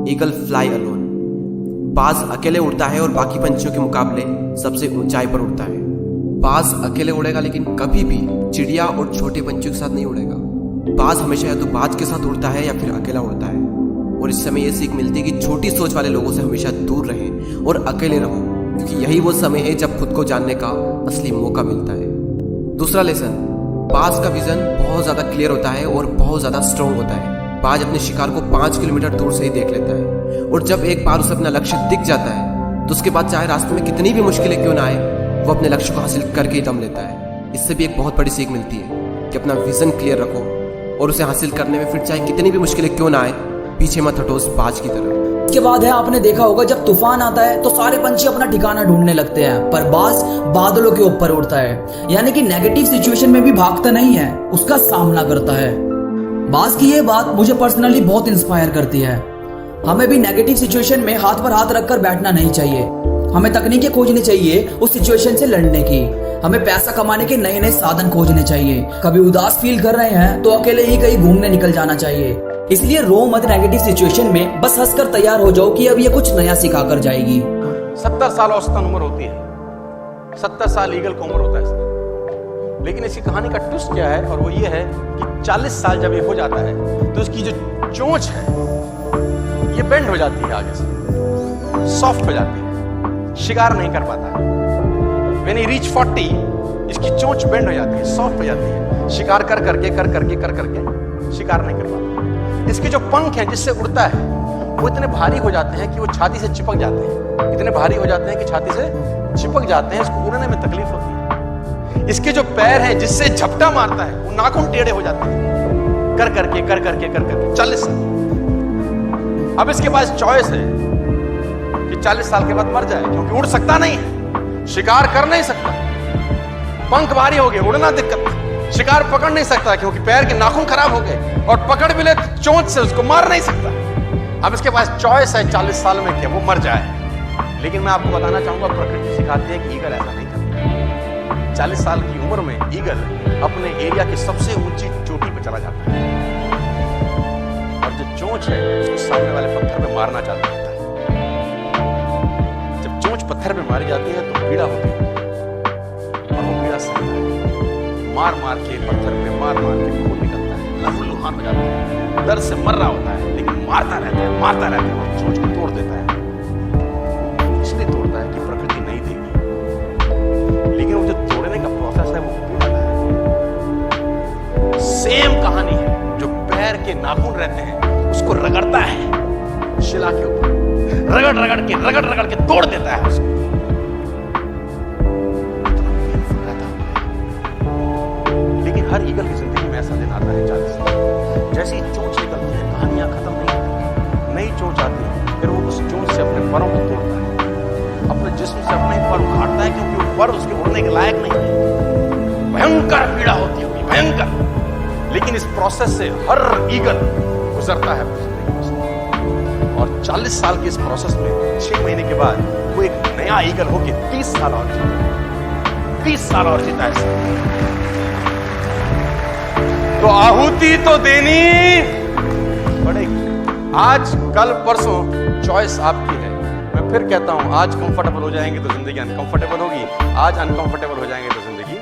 Eagle fly alone. बाज अकेले उड़ता है और बाकी पंछियों के मुकाबले सबसे ऊंचाई पर उड़ता है। बाज अकेले उड़ेगा लेकिन कभी भी चिड़िया और छोटे पंछियों के साथ नहीं उड़ेगा। बाज हमेशा या तो बाज के साथ उड़ता है या फिर अकेला उड़ता है। और इस समय यह सीख मिलती है कि छोटी सोच वाले लोगों से हमेशा दूर रहें और अकेले रहो, क्योंकि यही वो समय है जब खुद को जानने का असली मौका मिलता है। दूसरा लेसन, बाज का विजन बहुत ज्यादा क्लियर होता है और बहुत ज्यादा स्ट्रॉन्ग होता है। बाज अपने शिकार को 5 किलोमीटर दूर से ही देख लेता है, और जब एक बार उसे अपना लक्ष्य दिख जाता है तो उसके बाद चाहे रास्ते में कितनी भी मुश्किलें क्यों ना आए, वो अपने लक्ष्य को हासिल करके ही दम लेता है। इससे भी एक बहुत बड़ी सीख मिलती है कि अपना विजन क्लियर रखो और उसे हासिल करने में फिर चाहे कितनी भी मुश्किलें क्यों ना आए, पीछे मत हटो उस बाज की तरह। इसके बाद है, आपने देखा होगा जब तूफान आता है तो सारे पंछी अपना ठिकाना ढूंढने लगते हैं, पर बाज बादलों के ऊपर उड़ता है, यानी कि नेगेटिव सिचुएशन में भी भागता नहीं है, उसका सामना करता है। बाज की ये बात मुझे पर्सनली बहुत इंस्पायर करती है। हमें भी नेगेटिव सिचुएशन में हाथ पर हाथ रखकर बैठना नहीं चाहिए। हमें तकनीकें खोजनी चाहिए उस सिचुएशन से लड़ने की। हमें पैसा कमाने के नए नए साधन खोजने चाहिए। कभी उदास फील कर रहे हैं तो अकेले ही कहीं घूमने निकल जाना चाहिए। इसलिए रो मत नेगेटिव सिचुएशन में, बस हंसकर तैयार हो जाओ कि अब ये कुछ नया सिखा कर जाएगी। 70 साल औसतन उम्र होती है। 70 साल ईगल का उम्र होता है। लेकिन इसकी कहानी का ट्विस्ट क्या है, और वो ये है कि 40 साल जब ये हो जाता है तो इसकी जो चोंच है ये बेंड हो जाती है, आगे से सॉफ्ट हो जाती है, शिकार नहीं कर पाता है। When he reach 40, इसकी चोंच बेंड हो जाती है, सॉफ्ट हो जाती है, शिकार कर करके शिकार नहीं कर पाता। इसके जो पंख हैं जिससे उड़ता है वो इतने भारी हो जाते हैं कि वो छाती से चिपक जाते हैं, इतने भारी हो जाते हैं कि छाती से चिपक जाते हैं, इसको उड़ने में तकलीफ होती है। इसके जो पैर हैं जिससे झपटा मारता है वो नाखून टेढ़े हो जाते हैं, कर करके 40 साल। अब इसके पास चॉइस है कि 40 साल के बाद मर जाए, क्योंकि उड़ सकता नहीं है, शिकार कर नहीं सकता, पंख भारी हो गए, उड़ना दिक्कत, शिकार पकड़ नहीं सकता क्योंकि पैर के नाखून खराब हो गए, और पकड़ भी ले चोंच से उसको मार नहीं सकता। अब इसके पास चॉइस है 40 साल में कि वो मर जाए। लेकिन मैं आपको बताना चाहूंगा, प्रकृति सिखाती है कि ईगल ऐसा नहीं करता। 40 साल की उम्र में ईगल अपने एरिया की सबसे ऊंची चोटी पर चला जाता है, और जो चोंच है उसको सामने वाले पत्थर पे मारना चाहता है। जब चोंच पत्थर पे मारी जाती है तो पीड़ा होती है, और वो पीड़ा सहता है, मार के पत्थर पे मार के खून निकलता है, लहूलुहान हो जाता है, दर्द से मर रहा होता है, लेकिन मारता रहता है और चोंच को तोड़ देता है। इसलिए तोड़ता है कि प्रकृति नहीं देगी, लेकिन वो जो तोड़ने का प्रोसेस है वो पीड़ा है। सेम कहानी है, जो पैर के नाखून रहते हैं उसको रगड़ता है शिला के ऊपर, रगड़ के तोड़ देता है उसको। हर ईगल की जिंदगी में ऐसा दिन आता है 40 साल। जैसे ही चोंच निकलती है कहानियां खत्म नहीं होती, नई चोंच आती है, फिर वो उस चोंच से अपने परों को तोड़ता है, अपने जिस्म से अपने पर उखाड़ता है, क्योंकि वो पर उसके उड़ने के लायक नहीं है। भयंकर पीड़ा होती होगी, भयंकर। लेकिन इस प्रोसेस से हर ईगल गुजरता है, और 40 साल के इस प्रोसेस में 6 महीने के बाद वो एक नया ईगल होकर 30 साल और जीता, 30 साल और जीता है। तो आहुति तो देनी पड़ेगी। आज कल परसों चॉइस आपकी है। मैं फिर कहता हूं, आज कंफर्टेबल हो जाएंगे तो जिंदगी अनकंफर्टेबल होगी, आज अनकंफर्टेबल हो जाएंगे तो जिंदगी